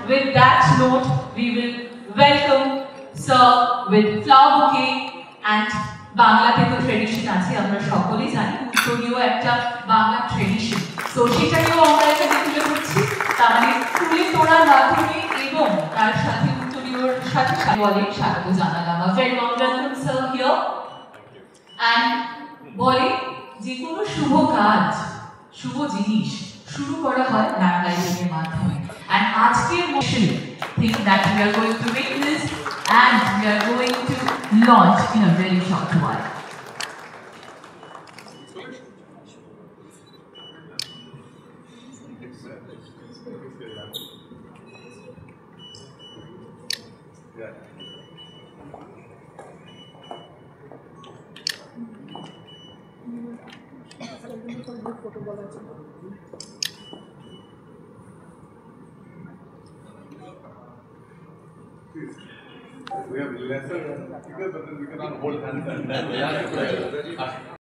with that note, we will welcome Sir with flower bouquet and বাংলাতে তো tradition আছে, আমরা সকলেই জানি উত্তরীয় একটা বাংলা ট্রেডিশন, তো সেটাকেও আমরা এখানে তুলে ধরছি। তার মানে ফুলে তোড়ার মাধ্যমে এবং তার সাথে উত্তরীয়র সাথে বলে স্বাগত জানালাম। Very warm welcome sir here. And বলে যে কোনো শুভ কাজ, শুভ জিনিস শুরু করা হয় নারায়ণের মাধ্যমে। And আজকের motion thing that we are going to witness and we are going to launch in a very short while. We have lesser, but then we cannot hold hands.